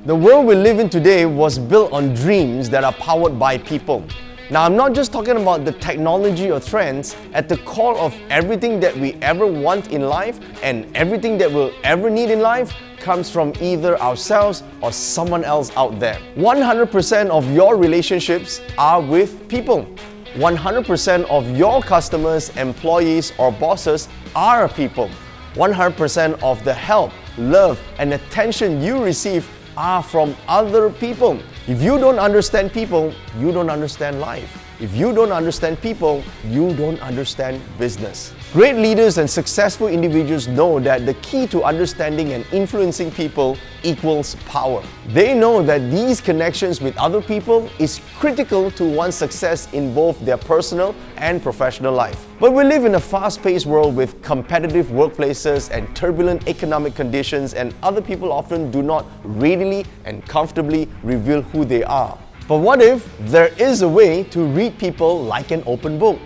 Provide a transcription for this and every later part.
The world we live in today was built on dreams that are powered by people. Now, I'm not just talking about the technology or trends. At the core of everything that we ever want in life and everything that we'll ever need in life comes from either ourselves or someone else out there. 100% of your relationships are with people. 100% of your customers, employees, or bosses are people. 100% of the help, love, and attention you receive are from other people. If you don't understand people, you don't understand life. If you don't understand people, you don't understand business. Great leaders and successful individuals know that the key to understanding and influencing people equals power. They know that these connections with other people is critical to one's success in both their personal and professional life. But we live in a fast-paced world with competitive workplaces and turbulent economic conditions, and other people often do not readily and comfortably reveal who they are. But what if there is a way to read people like an open book?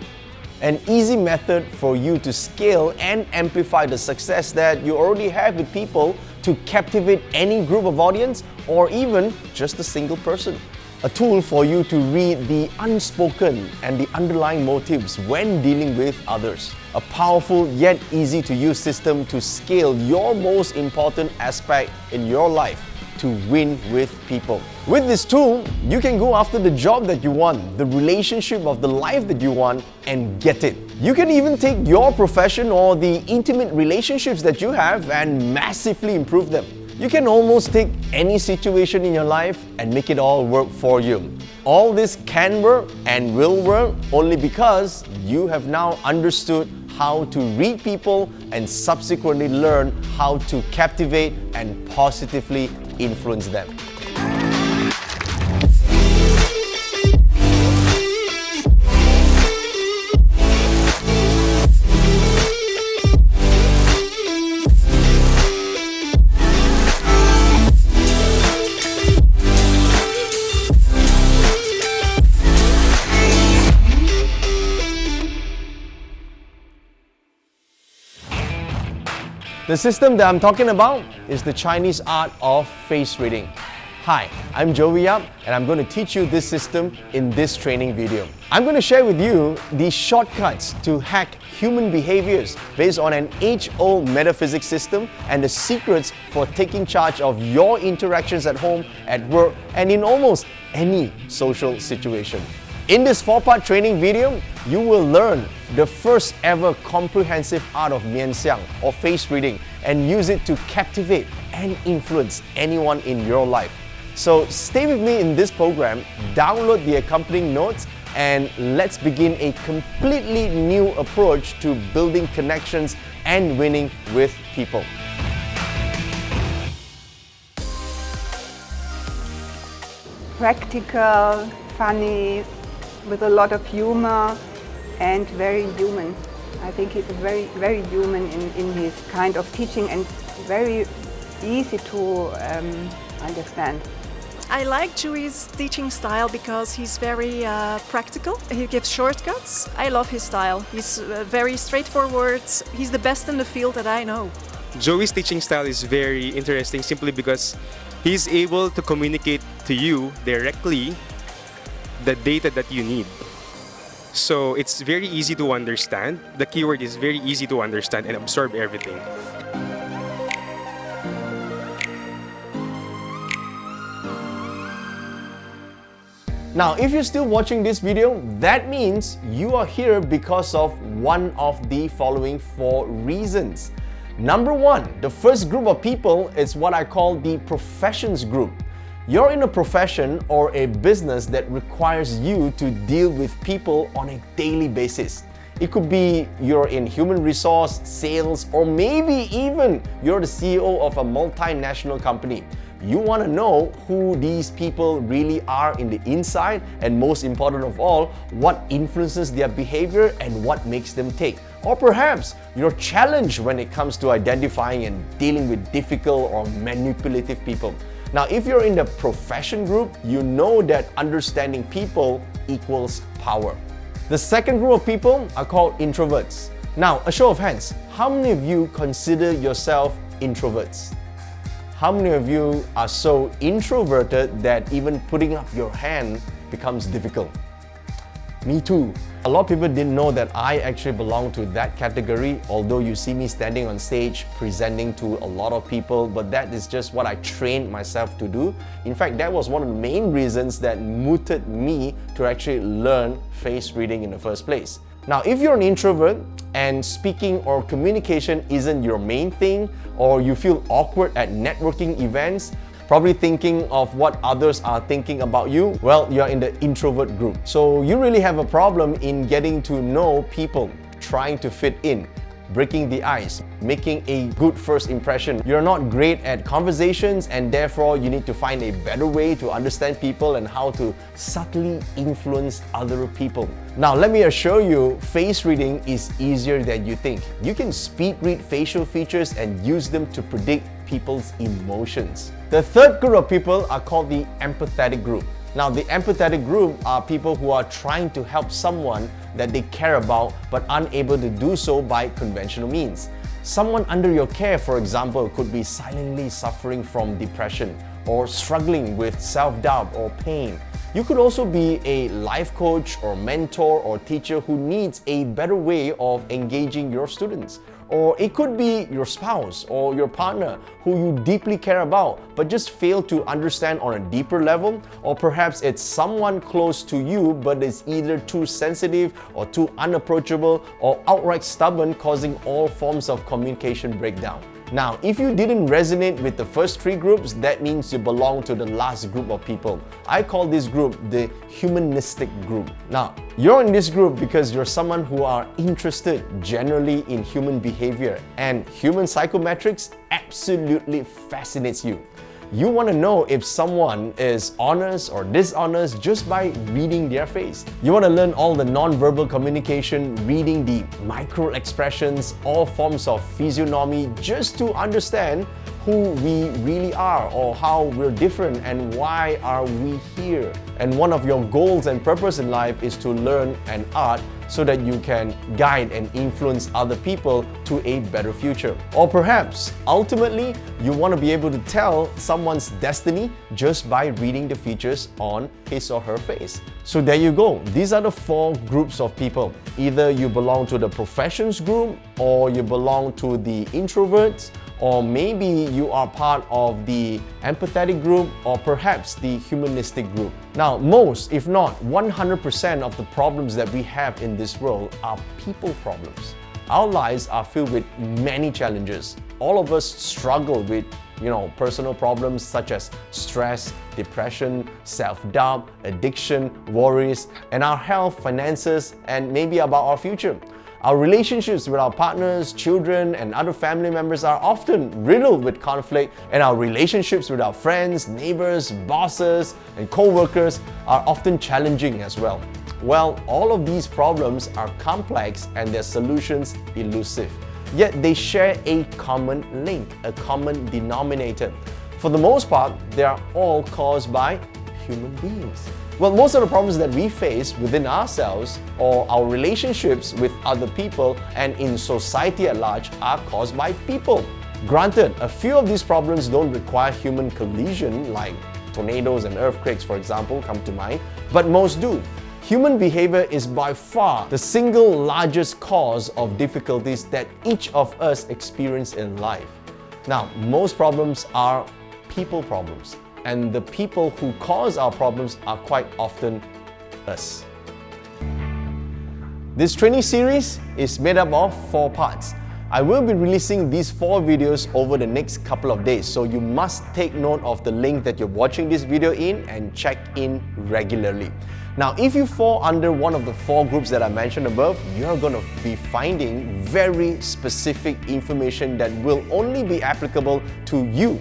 An easy method for you to scale and amplify the success that you already have with people to captivate any group of audience or even just a single person. A tool for you to read the unspoken and the underlying motives when dealing with others. A powerful yet easy to use system to scale your most important aspect in your life, to win with people. With this tool, you can go after the job that you want, the relationship of the life that you want, and get it. You can even take your profession or the intimate relationships that you have and massively improve them. You can almost take any situation in your life and make it all work for you. All this can work and will work only because you have now understood how to read people and subsequently learn how to captivate and positively influence them. The system that I'm talking about is the Chinese art of face reading. Hi, I'm Joey Yap, and I'm going to teach you this system in this training video. I'm going to share with you the shortcuts to hack human behaviors based on an age-old metaphysics system and the secrets for taking charge of your interactions at home, at work, and in almost any social situation. In this 4-part training video, you will learn the first ever comprehensive art of mianxiang or face reading and use it to captivate and influence anyone in your life. So stay with me in this program, download the accompanying notes, and let's begin a completely new approach to building connections and winning with people. Practical, funny, with a lot of humor and very human. I think he's very, very human in his kind of teaching and very easy to understand. I like Joey's teaching style because he's very practical. He gives shortcuts. I love his style. He's very straightforward. He's the best in the field that I know. Joey's teaching style is very interesting simply because he's able to communicate to you directly the data that you need. So it's very easy to understand. The keyword is very easy to understand and absorb everything. Now, if you're still watching this video, that means you are here because of one of the following 4 reasons. Number 1, the first group of people is what I call the professions group. You're in a profession or a business that requires you to deal with people on a daily basis. It could be you're in human resource, sales, or maybe even you're the CEO of a multinational company. You want to know who these people really are in the inside, and most important of all, what influences their behavior and what makes them tick. Or perhaps you're challenged when it comes to identifying and dealing with difficult or manipulative people. Now, if you're in the profession group, you know that understanding people equals power. The second group of people are called introverts. Now, a show of hands, how many of you consider yourself introverts? How many of you are so introverted that even putting up your hand becomes difficult? Me too. A lot of people didn't know that I actually belong to that category, although you see me standing on stage presenting to a lot of people, but that is just what I trained myself to do. In fact, that was one of the main reasons that mooted me to actually learn face reading in the first place. Now, if you're an introvert and speaking or communication isn't your main thing, or you feel awkward at networking events, probably thinking of what others are thinking about you, well, you're in the introvert group. So you really have a problem in getting to know people, trying to fit in, breaking the ice, making a good first impression. You're not great at conversations, and therefore you need to find a better way to understand people and how to subtly influence other people. Now, let me assure you, face reading is easier than you think. You can speed read facial features and use them to predict people's emotions. The third group of people are called the empathetic group. Now, the empathetic group are people who are trying to help someone that they care about but unable to do so by conventional means. Someone under your care, for example, could be silently suffering from depression or struggling with self-doubt or pain. You could also be a life coach or mentor or teacher who needs a better way of engaging your students. Or it could be your spouse or your partner who you deeply care about but just fail to understand on a deeper level. Or perhaps it's someone close to you but is either too sensitive or too unapproachable or outright stubborn, causing all forms of communication breakdown. Now, if you didn't resonate with the first three groups, that means you belong to the last group of people. I call this group the humanistic group. Now, you're in this group because you're someone who are interested generally in human behavior, and human psychometrics absolutely fascinates you. You want to know if someone is honest or dishonest just by reading their face. You want to learn all the non-verbal communication, reading the micro expressions, all forms of physiognomy, just to understand who we really are or how we're different and why are we here. And one of your goals and purpose in life is to learn an art so that you can guide and influence other people to a better future. Or perhaps, ultimately, you want to be able to tell someone's destiny just by reading the features on his or her face. So there you go. These are the four groups of people. Either you belong to the professions group, or you belong to the introverts, or maybe you are part of the empathetic group, or perhaps the humanistic group. Now, most, if not 100% of the problems that we have in this world are people problems. Our lives are filled with many challenges. All of us struggle with personal problems such as stress, depression, self-doubt, addiction, worries, and our health, finances, and maybe about our future. Our relationships with our partners, children, and other family members are often riddled with conflict, and our relationships with our friends, neighbors, bosses, and co-workers are often challenging as well. Well, all of these problems are complex and their solutions elusive. Yet they share a common link, a common denominator. For the most part, they are all caused by human beings. Well, most of the problems that we face within ourselves or our relationships with other people and in society at large are caused by people. Granted, a few of these problems don't require human collision, like tornadoes and earthquakes, for example, come to mind, but most do. Human behavior is by far the single largest cause of difficulties that each of us experience in life. Now, most problems are people problems, and the people who cause our problems are quite often us. This training series is made up of 4 parts. I will be releasing these 4 videos over the next couple of days, so you must take note of the link that you're watching this video in and check in regularly. Now, if you fall under one of the 4 groups that I mentioned above, you're going to be finding very specific information that will only be applicable to you.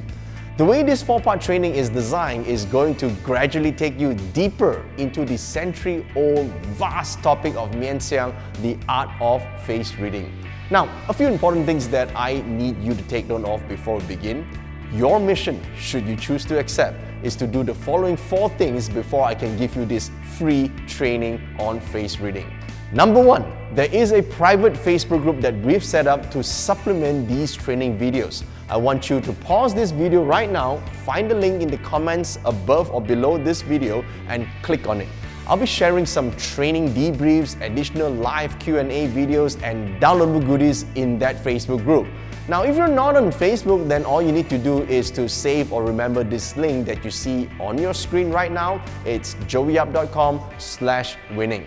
The way this 4-part training is designed is going to gradually take you deeper into the century-old vast topic of Mian Xiang, the art of face reading. Now, a few important things that I need you to take note of before we begin. Your mission, should you choose to accept, is to do the following 4 things before I can give you this free training on face reading. Number 1, there is a private Facebook group that we've set up to supplement these training videos. I want you to pause this video right now, find the link in the comments above or below this video and click on it. I'll be sharing some training debriefs, additional live Q&A videos and downloadable goodies in that Facebook group. Now, if you're not on Facebook, then all you need to do is to save or remember this link that you see on your screen right now. It's joeyup.com/winning.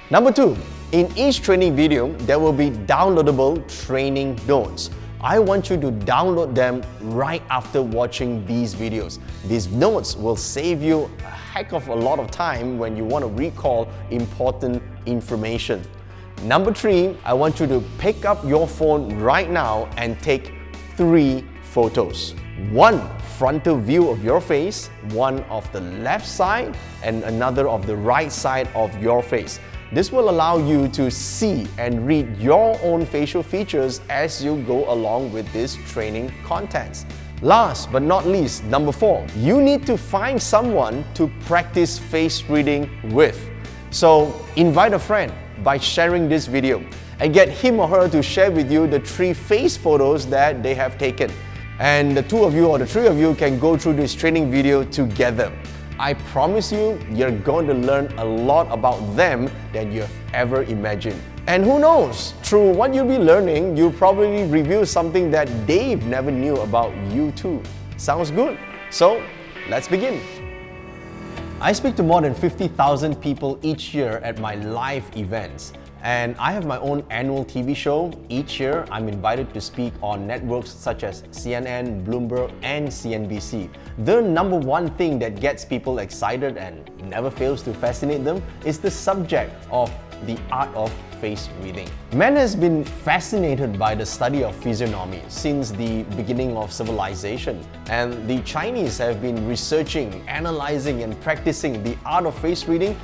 Number 2, in each training video, there will be downloadable training notes. I want you to download them right after watching these videos. These notes will save you a heck of a lot of time when you want to recall important information. Number 3, I want you to pick up your phone right now and take 3 photos. One frontal view of your face, one of the left side, and another of the right side of your face. This will allow you to see and read your own facial features as you go along with this training contents. Last but not least, number 4, you need to find someone to practice face reading with. So invite a friend by sharing this video and get him or her to share with you the 3 face photos that they have taken. And the 2 of you or the 3 of you can go through this training video together. I promise you, you're going to learn a lot about them than you've ever imagined. And who knows, through what you'll be learning, you'll probably reveal something that Dave never knew about you too. Sounds good? So, let's begin. I speak to more than 50,000 people each year at my live events. And I have my own annual TV show. Each year, I'm invited to speak on networks such as CNN, Bloomberg, and CNBC. The number one thing that gets people excited and never fails to fascinate them is the subject of the art of face reading. Man has been fascinated by the study of physiognomy since the beginning of civilization, and the Chinese have been researching, analyzing, and practicing the art of face reading,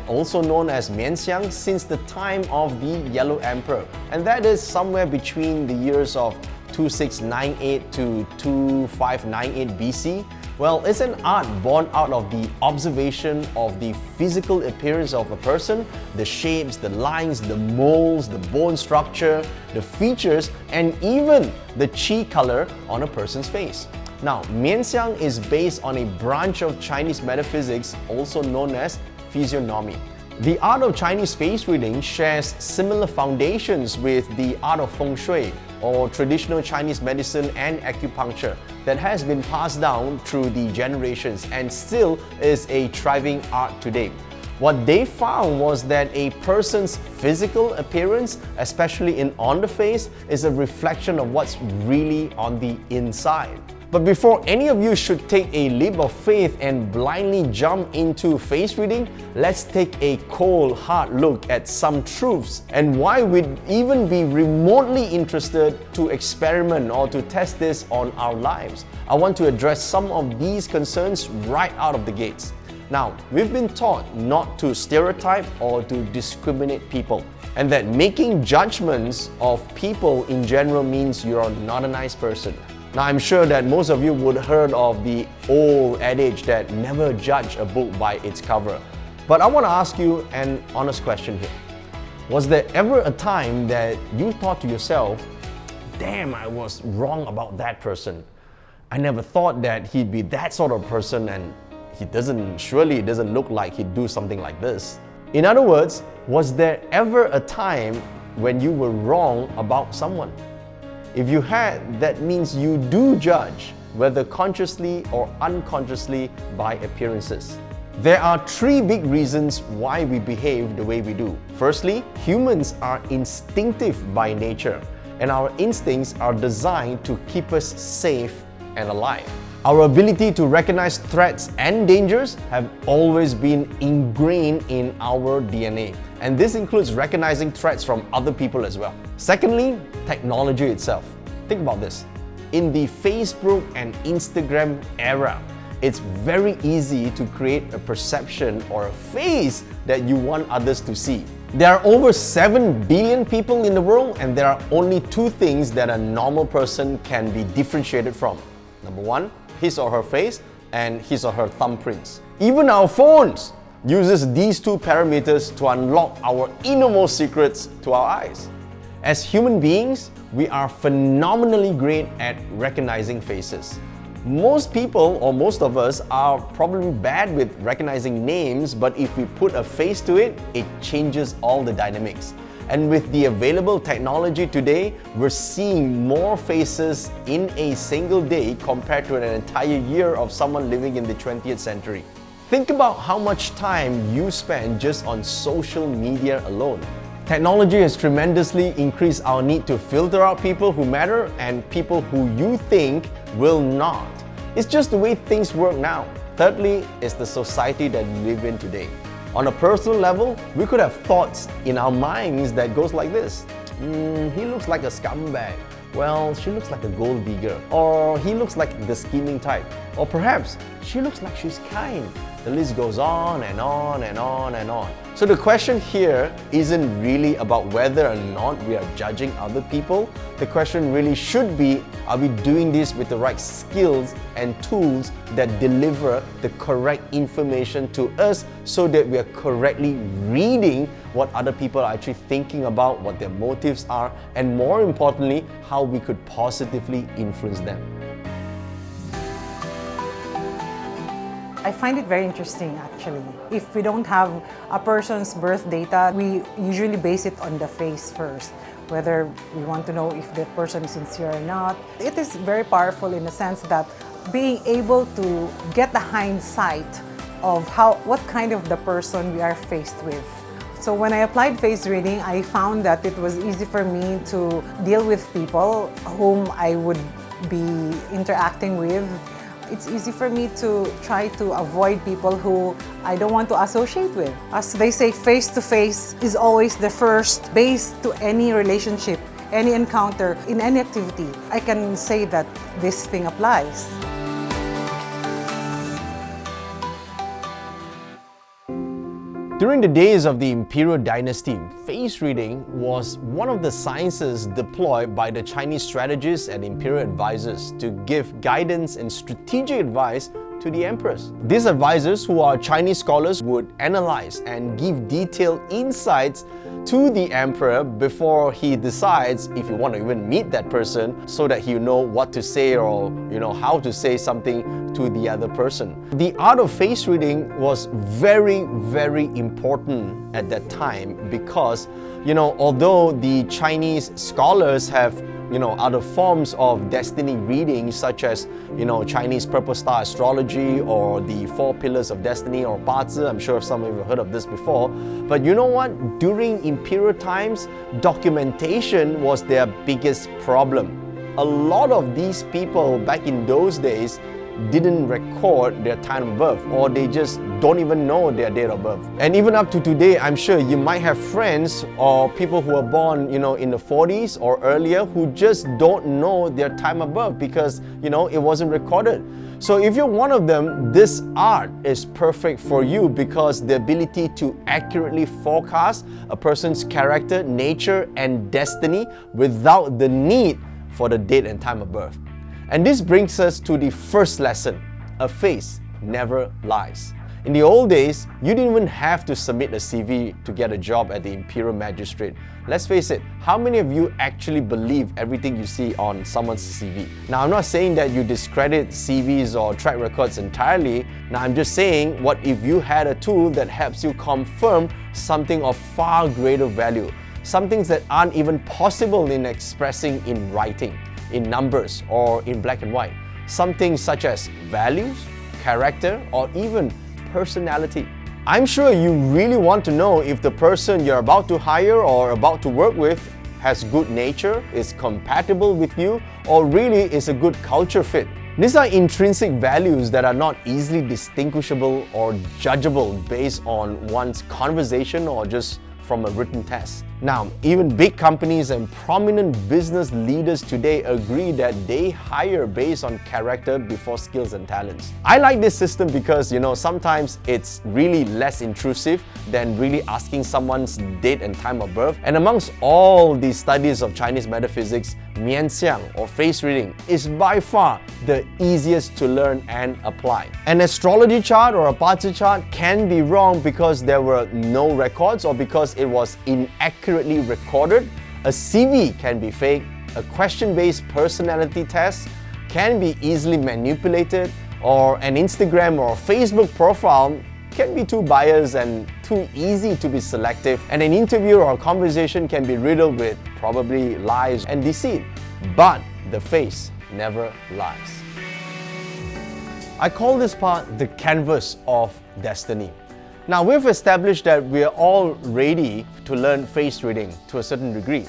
also known as mianxiang, since the time of the Yellow Emperor, and that is somewhere between the years of 2698 to 2598 BC. Well, it's an art born out of the observation of the physical appearance of a person, the shapes, the lines, the molds, the bone structure, the features, and even the qi color on a person's face. Now, mianxiang is based on a branch of Chinese metaphysics also known as physiognomy. The art of Chinese face reading shares similar foundations with the art of feng shui or traditional Chinese medicine and acupuncture that has been passed down through the generations and still is a thriving art today. What they found was that a person's physical appearance, especially on the face, is a reflection of what's really on the inside. But before any of you should take a leap of faith and blindly jump into face reading, let's take a cold, hard look at some truths and why we'd even be remotely interested to experiment or to test this on our lives. I want to address some of these concerns right out of the gates. Now, we've been taught not to stereotype or to discriminate people, and that making judgments of people in general means you're not a nice person. Now, I'm sure that most of you would have heard of the old adage that never judge a book by its cover. But I want to ask you an honest question here. Was there ever a time that you thought to yourself, damn, I was wrong about that person. I never thought that he'd be that sort of person, and surely it doesn't look like he'd do something like this. In other words, was there ever a time when you were wrong about someone? If you had, that means you do judge, whether consciously or unconsciously, by appearances. There are 3 big reasons why we behave the way we do. Firstly, humans are instinctive by nature, and our instincts are designed to keep us safe and alive. Our ability to recognize threats and dangers have always been ingrained in our DNA, and this includes recognizing threats from other people as well. Secondly, technology itself. Think about this. In the Facebook and Instagram era, it's very easy to create a perception or a face that you want others to see. There are over 7 billion people in the world, and there are only 2 things that a normal person can be differentiated from. Number 1, his or her face, and his or her thumbprints. Even our phones uses these 2 parameters to unlock our innermost secrets to our eyes. As human beings, we are phenomenally great at recognizing faces. Most people, or most of us, are probably bad with recognizing names, but if we put a face to it, it changes all the dynamics. And with the available technology today, we're seeing more faces in a single day compared to an entire year of someone living in the 20th century. Think about how much time you spend just on social media alone. Technology has tremendously increased our need to filter out people who matter and people who you think will not. It's just the way things work now. Thirdly, it's the society that we live in today. On a personal level, we could have thoughts in our minds that goes like this. He looks like a scumbag. Well, she looks like a gold digger. Or he looks like the scheming type. Or perhaps she looks like she's kind. The list goes on and on and on and on. So the question here isn't really about whether or not we are judging other people. The question really should be, are we doing this with the right skills and tools that deliver the correct information to us so that we are correctly reading what other people are actually thinking about, what their motives are, and more importantly, how we could positively influence them. I find it very interesting actually. If we don't have a person's birth data, we usually base it on the face first, whether we want to know if the person is sincere or not. It is very powerful in the sense that being able to get the hindsight of what kind of the person we are faced with. So when I applied face reading, I found that it was easy for me to deal with people whom I would be interacting with. It's easy for me to try to avoid people who I don't want to associate with. As they say, face-to-face is always the first base to any relationship, any encounter, in any activity. I can say that this thing applies. During the days of the Imperial Dynasty, face reading was one of the sciences deployed by the Chinese strategists and imperial advisors to give guidance and strategic advice to the emperors. These advisors, who are Chinese scholars, would analyze and give detailed insights to the emperor before he decides if you want to even meet that person, so that he'll know what to say or how to say something to the other person. The art of face reading was very, very important at that time because although the Chinese scholars have other forms of destiny reading, such as Chinese purple star astrology or the 4 pillars of destiny or Bazi. I'm sure some of you have heard of this before. But you know what? During imperial times, documentation was their biggest problem. A lot of these people back in those days didn't record their time of birth, or they just don't even know their date of birth. And even up to today, I'm sure you might have friends or people who were born in the 40s or earlier who just don't know their time of birth because it wasn't recorded. So if you're one of them, this art is perfect for you because the ability to accurately forecast a person's character, nature, and destiny without the need for the date and time of birth. And this brings us to the first lesson. A face never lies. In the old days, you didn't even have to submit a CV to get a job at the Imperial Magistrate. Let's face it, how many of you actually believe everything you see on someone's CV? Now, I'm not saying that you discredit CVs or track records entirely. Now, I'm just saying, what if you had a tool that helps you confirm something of far greater value? Some things that aren't even possible in expressing in writing, in numbers, or in black and white. Some things such as values, character, or even personality. I'm sure you really want to know if the person you're about to hire or about to work with has good nature, is compatible with you, or really is a good culture fit. These are intrinsic values that are not easily distinguishable or judgeable based on one's conversation or just from a written test. Now, even big companies and prominent business leaders today agree that they hire based on character before skills and talents. I like this system because, sometimes it's really less intrusive than really asking someone's date and time of birth. And amongst all the studies of Chinese metaphysics, Mianxiang or face reading is by far the easiest to learn and apply. An astrology chart or a Bazi chart can be wrong because there were no records or because it was inaccurately recorded, A CV can be fake, a question-based personality test can be easily manipulated, or an Instagram or Facebook profile can be too biased and too easy to be selective, and an interview or a conversation can be riddled with probably lies and deceit. But the face never lies. I call this part the canvas of destiny. Now, we've established that we're all ready to learn face reading to a certain degree.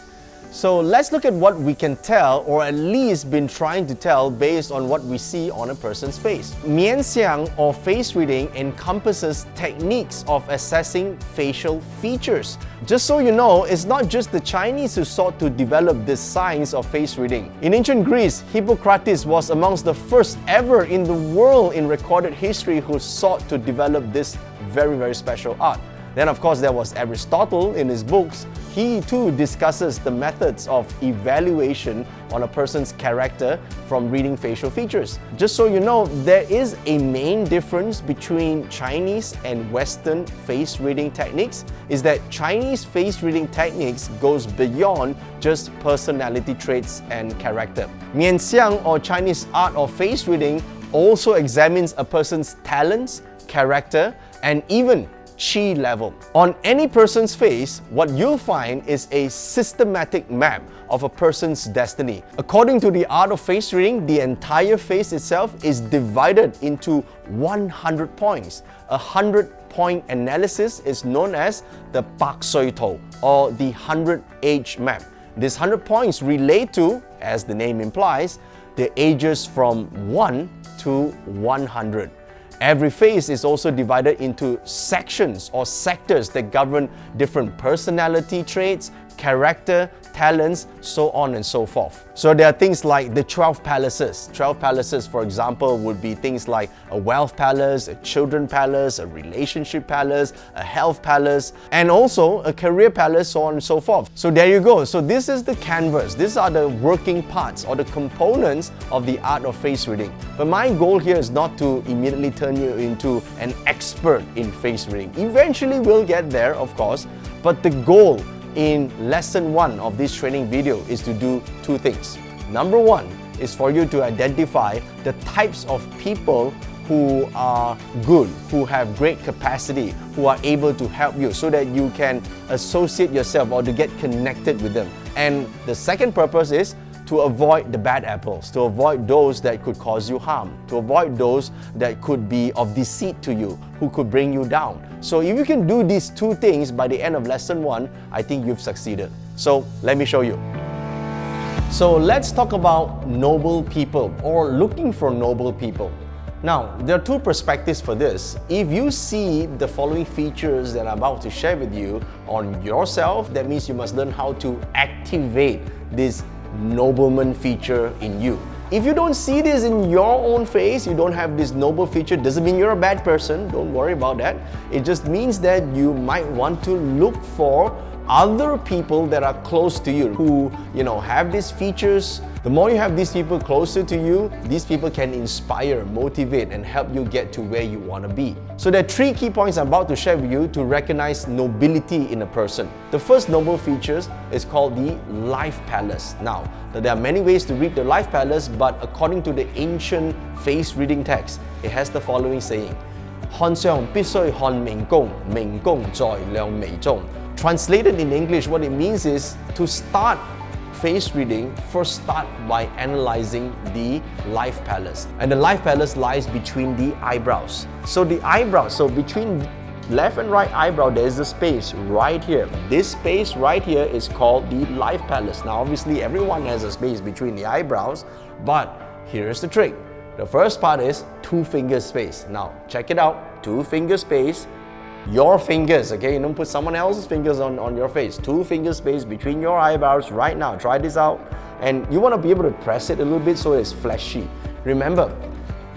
So let's look at what we can tell, or at least been trying to tell, based on what we see on a person's face. Mianxiang or face reading encompasses techniques of assessing facial features. Just so you know, it's not just the Chinese who sought to develop this science of face reading. In ancient Greece, Hippocrates was amongst the first ever in the world in recorded history who sought to develop this very special art. Then of course there was Aristotle in his books. He too discusses the methods of evaluation on a person's character from reading facial features. Just so you know, there is a main difference between Chinese and Western face reading techniques, is that Chinese face reading techniques goes beyond just personality traits and character. Mianxiang or Chinese art of face reading also examines a person's talents, character, and even Qi level. On any person's face, what you'll find is a systematic map of a person's destiny. According to the art of face reading, the entire face itself is divided into 100 points. A 100-point analysis is known as the Pak Sui To, or the 100-age map. These 100 points relate to, as the name implies, the ages from 1 to 100. Every face is also divided into sections or sectors that govern different personality traits, character, talents, so on and so forth. So there are things like the 12 palaces. 12 palaces, for example, would be things like a wealth palace, a children palace, a relationship palace, a health palace, and also a career palace, so on and so forth. So there you go. So this is the canvas. These are the working parts or the components of the art of face reading. But my goal here is not to immediately turn you into an expert in face reading. Eventually we'll get there, of course, but the goal in lesson 1 of this training video is to do two things. Number 1 is for you to identify the types of people who are good, who have great capacity, who are able to help you, so that you can associate yourself or to get connected with them. And the second purpose is to avoid the bad apples, to avoid those that could cause you harm, to avoid those that could be of deceit to you, who could bring you down. So if you can do these two things by the end of lesson 1, I think you've succeeded. So let me show you. So let's talk about noble people, or looking for noble people. Now, there are two perspectives for this. If you see the following features that I'm about to share with you on yourself, that means you must learn how to activate this nobleman feature in you. If you don't see this in your own face, you don't have this noble feature, doesn't mean you're a bad person. Don't worry about that. It just means that you might want to look for other people that are close to you who, have these features. The more you have these people closer to you, these people can inspire, motivate, and help you get to where you want to be. So there are 3 key points I'm about to share with you to recognize nobility in a person. The first noble feature is called the life palace. Now, there are many ways to read the life palace, but according to the ancient face reading text, it has the following saying: 看相必須看明公，明公在亮眉中. Translated in English, what it means is to start face reading, first start by analyzing the life palace. And the life palace lies between the eyebrows. So the eyebrows, so between left and right eyebrow, there is a space right here. This space right here is called the life palace. Now obviously everyone has a space between the eyebrows, but here's the trick. The first part is 2 finger space. Now check it out, 2 finger space. Your fingers, okay? You don't put someone else's fingers on your face. 2 finger space between your eyebrows right now. Try this out. And you want to be able to press it a little bit so it's fleshy. Remember,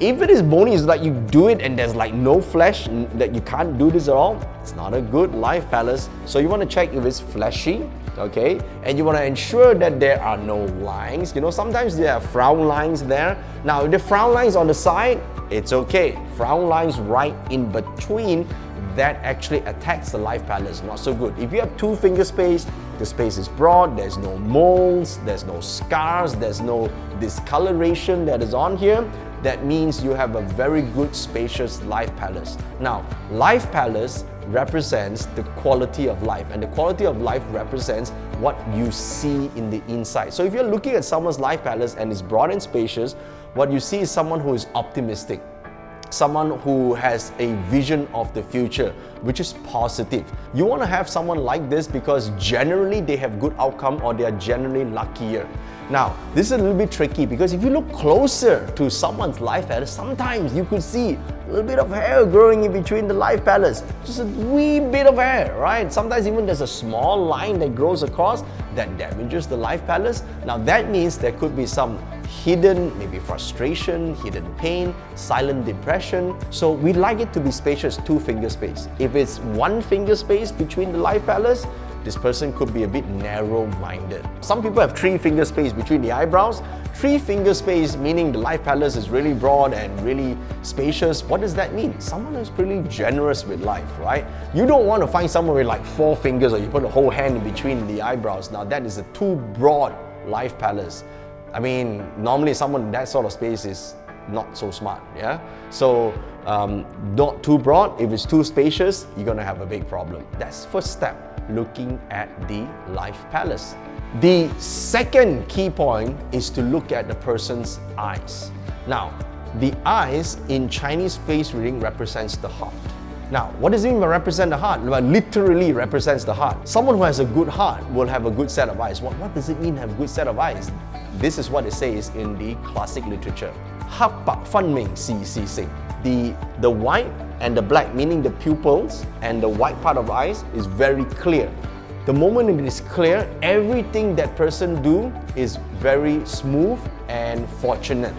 if it is bony, it's like you do it and there's like no flesh, that you can't do this at all, it's not a good life palace. So you want to check if it's fleshy, okay? And you want to ensure that there are no lines. Sometimes there are frown lines there. Now, if the frown lines on the side, it's okay. Frown lines right in between, that actually attacks the life palace, not so good. If you have 2 finger space, The space is broad, there's no moles, there's no scars, there's no discoloration that is on here. That means you have a very good spacious life palace. Now, life palace represents the quality of life, and the quality of life represents what you see in the inside. So if you're looking at someone's life palace and it's broad and spacious, what you see is someone who is optimistic, someone who has a vision of the future, which is positive. You want to have someone like this because generally they have good outcome or they are generally luckier. Now, this is a little bit tricky because if you look closer to someone's life palace, sometimes you could see a little bit of hair growing in between the life palace. Just a wee bit of hair, right? Sometimes even there's a small line that grows across that damages the life palace. Now that means there could be some hidden, maybe frustration, hidden pain, silent depression. So we like it to be spacious, 2 finger space. If it's 1 finger space between the life palace, this person could be a bit narrow-minded. Some people have 3 finger space between the eyebrows. 3 finger space meaning the life palace is really broad and really spacious. What does that mean? Someone who's pretty generous with life, right? You don't want to find someone with like 4 fingers or you put a whole hand in between the eyebrows. Now that is a too broad life palace. I mean, normally someone in that sort of space is not so smart, yeah? So, not too broad. If it's too spacious, you're gonna have a big problem. That's first step, looking at the life palace. The second key point is to look at the person's eyes. Now, the eyes in Chinese face reading represents the heart. Now, what does it mean by represent the heart? Well, literally represents the heart. Someone who has a good heart will have a good set of eyes. What does it mean have a good set of eyes? This is what it says in the classic literature. 黑白分明是性. The white and the black, meaning the pupils and the white part of the eyes, is very clear. The moment it is clear, everything that person do is very smooth and fortunate.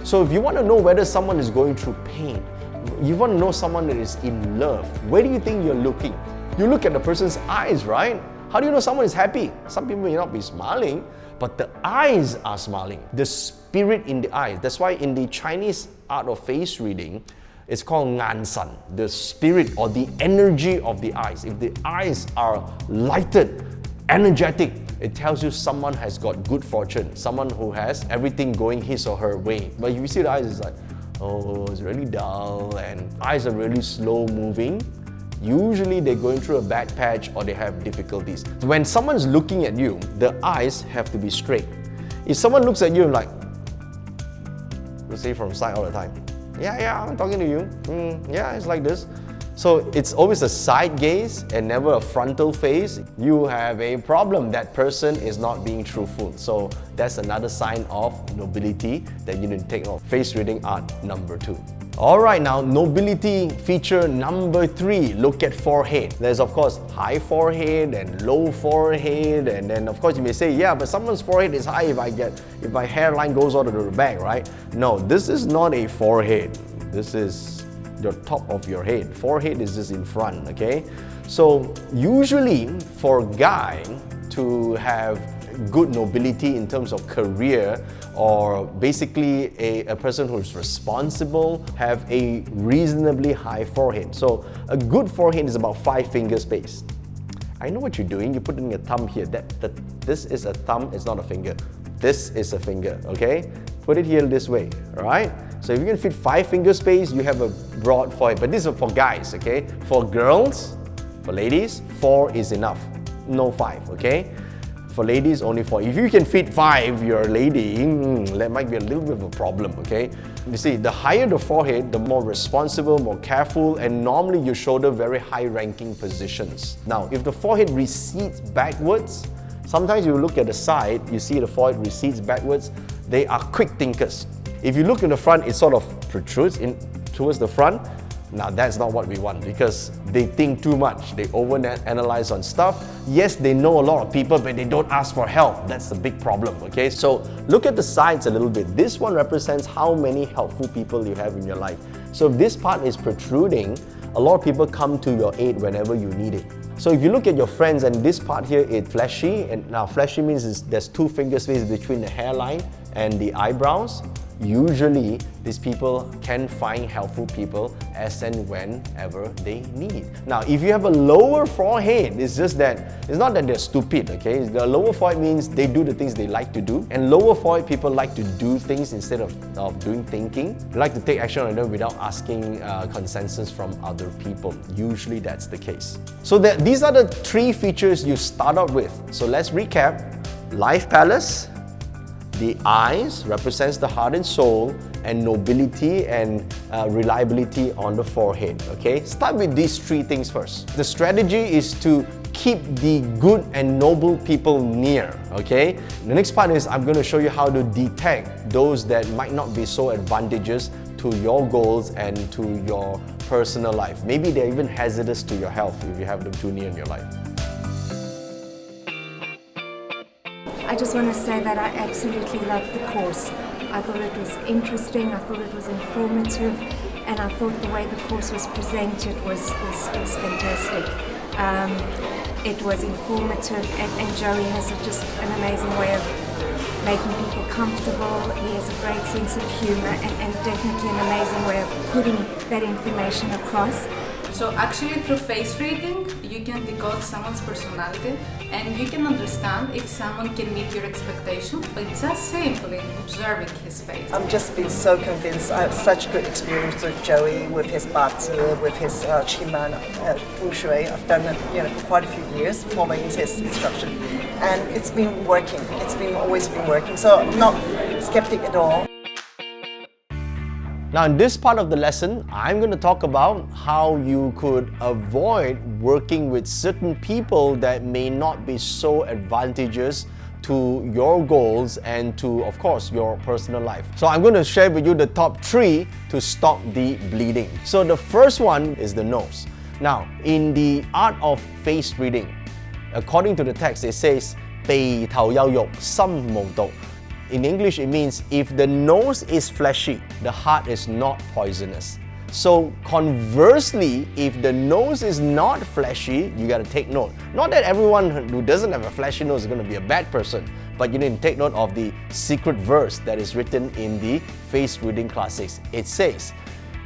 So if you want to know whether someone is going through pain, you want to know someone that is in love, where do you think you're looking? You look at the person's eyes, right? How do you know someone is happy? Some people may not be smiling, but the eyes are smiling. The spirit in the eyes. That's why in the Chinese art of face reading, it's called ngan san, the spirit or the energy of the eyes. If the eyes are lighted, energetic, it tells you someone has got good fortune, someone who has everything going his or her way. But if you see the eyes, it's like, oh, it's really dull, and eyes are really slow moving. Usually they're going through a bad patch or they have difficulties. When someone's looking at you, the eyes have to be straight. If someone looks at you like, we say from side all the time, yeah, I'm talking to you. Yeah, it's like this. So it's always a side gaze and never a frontal face. You have a problem. That person is not being truthful. So that's another sign of nobility that you need to take note. Face reading art number 2. Alright, now nobility feature number 3, look at forehead. There's of course high forehead and low forehead, and then of course you may say, yeah, but someone's forehead is high if my hairline goes all to the back, right? No, this is not a forehead. This is the top of your head. Forehead is just in front, okay? So usually for a guy to have good nobility in terms of career, or basically a person who is responsible, have a reasonably high forehead. So a good forehead is about 5 finger space. I know what you're doing. You're putting a thumb here. This is a thumb, it's not a finger. This is a finger, okay? Put it here this way, all right? So if you can fit 5 finger space, you have a broad forehead. But this is for guys, okay? For girls, for ladies, 4 is enough. No 5, okay? For ladies, only 4. If you can fit 5, you're a lady, that might be a little bit of a problem, okay? You see, the higher the forehead, the more responsible, more careful, and normally you shoulder very high-ranking positions. Now, if the forehead recedes backwards, sometimes you look at the side, you see the forehead recedes backwards, they are quick thinkers. If you look in the front, it sort of protrudes in towards the front. Now that's not what we want, because they think too much. They overanalyze on stuff. Yes, they know a lot of people, but they don't ask for help. That's the big problem, okay? So look at the sides a little bit. This one represents how many helpful people you have in your life. So if this part is protruding, a lot of people come to your aid whenever you need it. So if you look at your friends and this part here is fleshy, and now fleshy means there's 2 finger spaces between the hairline and the eyebrows, usually these people can find helpful people as and whenever they need. Now, if you have a lower forehead, it's just that, it's not that they're stupid, okay? The lower forehead means they do the things they like to do, and lower forehead people like to do things instead of doing thinking. They like to take action on them without asking consensus from other people. Usually that's the case. So these are the three features you start out with. So let's recap. Life palace, the eyes represents the heart and soul, and nobility and reliability on the forehead. Okay, start with these three things first. The strategy is to keep the good and noble people near. Okay, the next part is I'm going to show you how to detect those that might not be so advantageous to your goals and to your personal life. Maybe they're even hazardous to your health if you have them too near in your life. I just want to say that I absolutely loved the course. I thought it was interesting, I thought it was informative, and I thought the way the course was presented was fantastic. It was informative, and Joey has just an amazing way of making people comfortable. He has a great sense of humour and definitely an amazing way of putting that information across. So actually through face reading, you can decode someone's personality and you can understand if someone can meet your expectations by just simply observing his face. I've just been so convinced. I have such good experience with Joey, with his Bazi, with his Chiman Feng Shui. I've done it for quite a few years, following his instruction. And it's been working. It's always been working. So I'm not skeptic at all. Now in this part of the lesson, I'm going to talk about how you could avoid working with certain people that may not be so advantageous to your goals and to, of course, your personal life. So I'm going to share with you the top 3 to stop the bleeding. So the first one is the nose. Now, in the art of face reading, according to the text, it says, 鼻頭有肉，心無毒. In English, it means if the nose is fleshy, the heart is not poisonous. So conversely, if the nose is not fleshy, you gotta take note. Not that everyone who doesn't have a fleshy nose is gonna be a bad person, but you need to take note of the secret verse that is written in the face reading classics. It says,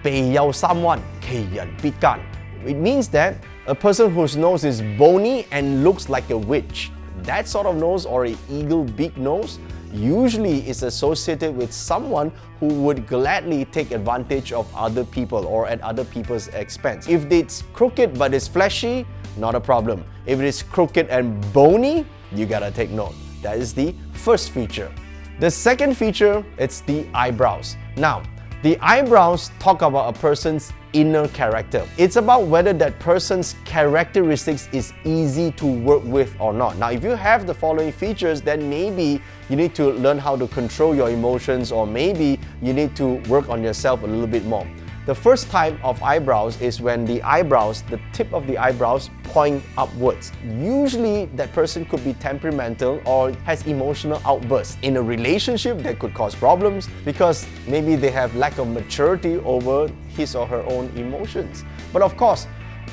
鼻有三彎，其人必奸. It means that a person whose nose is bony and looks like a witch, that sort of nose or an eagle beak nose, usually is associated with someone who would gladly take advantage of other people or at other people's expense. If it's crooked but it's fleshy, not a problem. If it is crooked and bony, you gotta take note. That is the first feature. The second feature, it's the eyebrows. Now, the eyebrows talk about a person's inner character. It's about whether that person's characteristics is easy to work with or not. Now, if you have the following features, then maybe you need to learn how to control your emotions, or maybe you need to work on yourself a little bit more. The first type of eyebrows is when the eyebrows, the tip of the eyebrows, point upwards. Usually that person could be temperamental or has emotional outbursts. In a relationship, that could cause problems because maybe they have lack of maturity over his or her own emotions. But of course,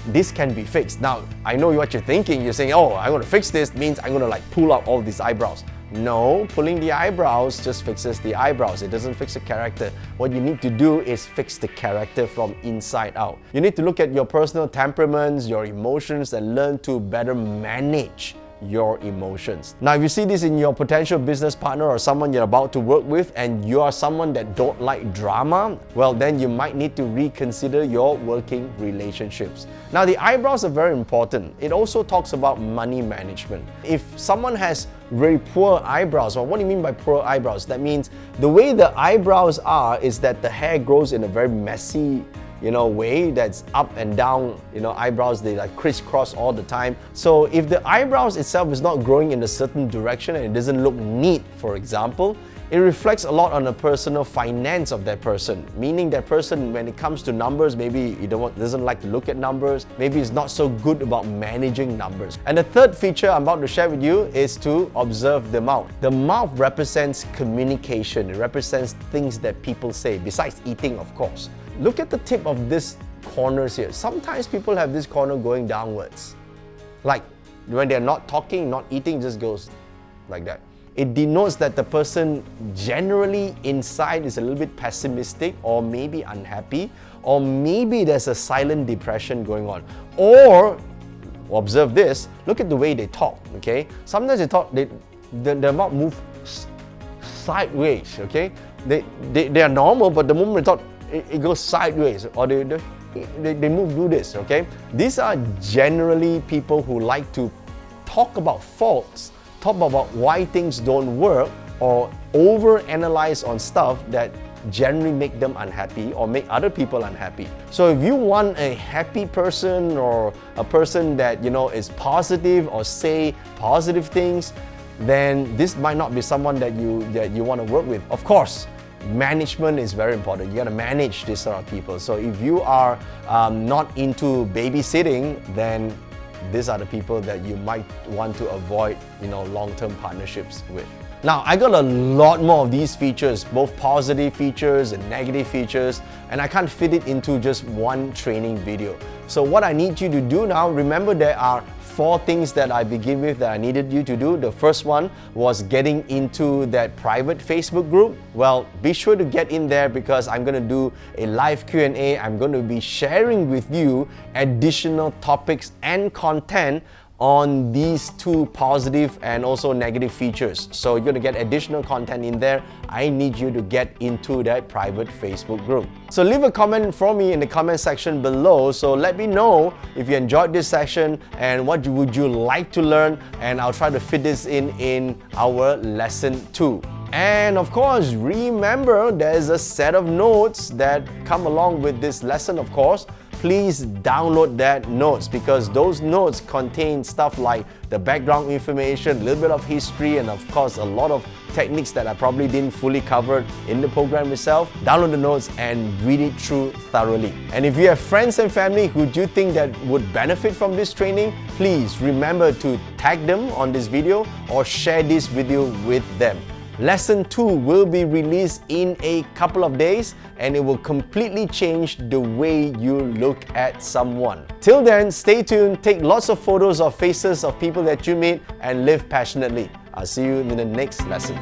this can be fixed. Now, I know what you're thinking. You're saying, oh, I'm going to fix this means I'm going to pull out all these eyebrows. No, pulling the eyebrows just fixes the eyebrows. It doesn't fix the character. What you need to do is fix the character from inside out. You need to look at your personal temperaments, your emotions, and learn to better manage your emotions. Now, if you see this in your potential business partner or someone you're about to work with and you are someone that don't like drama, well, then you might need to reconsider your working relationships. Now, the eyebrows are very important. It also talks about money management. If someone has very poor eyebrows, well, what do you mean by poor eyebrows? That means the way the eyebrows are is that the hair grows in a very messy way that's up and down, eyebrows, they crisscross all the time. So if the eyebrows itself is not growing in a certain direction and it doesn't look neat, for example, it reflects a lot on the personal finance of that person. Meaning that person, when it comes to numbers, maybe he doesn't like to look at numbers, maybe he's not so good about managing numbers. And the third feature I'm about to share with you is to observe the mouth. The mouth represents communication. It represents things that people say, besides eating, of course. Look at the tip of this corners here. Sometimes people have this corner going downwards. Like when they're not talking, not eating, just goes like that. it denotes that the person generally inside is a little bit pessimistic or maybe unhappy, or maybe there's a silent depression going on. Or, observe this, look at the way they talk, okay? Sometimes they talk, their mouth move sideways, okay? They are normal, but the moment they talk, it goes sideways, or they move, do this, okay? These are generally people who like to talk about faults, talk about why things don't work, or overanalyze on stuff that generally make them unhappy or make other people unhappy. So if you want a happy person, or a person that is positive or say positive things, then this might not be someone that you want to work with. Of course, management is very important. You got to manage this sort of people. So if you are not into babysitting, then these are the people that you might want to avoid long-term partnerships with. Now, I got a lot more of these features, both positive features and negative features, and I can't fit it into just one training video. So what I need you to do now, remember there are 4 things that I begin with that I needed you to do. The first one was getting into that private Facebook group. Well, be sure to get in there because I'm going to do a live Q&A. I'm going to be sharing with you additional topics and content on these 2 positive and also negative features. So you're going to get additional content in there. I need you to get into that private Facebook group. So leave a comment for me in the comment section below. So let me know if you enjoyed this session and what would you like to learn, and I'll try to fit this in our lesson 2. And of course, remember there's a set of notes that come along with this lesson, of course. Please download that notes because those notes contain stuff like the background information, a little bit of history, and of course a lot of techniques that I probably didn't fully cover in the program itself. Download the notes and read it through thoroughly. And if you have friends and family who you think that would benefit from this training, please remember to tag them on this video or share this video with them. Lesson 2 will be released in a couple of days, and it will completely change the way you look at someone. Till then, stay tuned, take lots of photos of faces of people that you meet, and live passionately. I'll see you in the next lesson.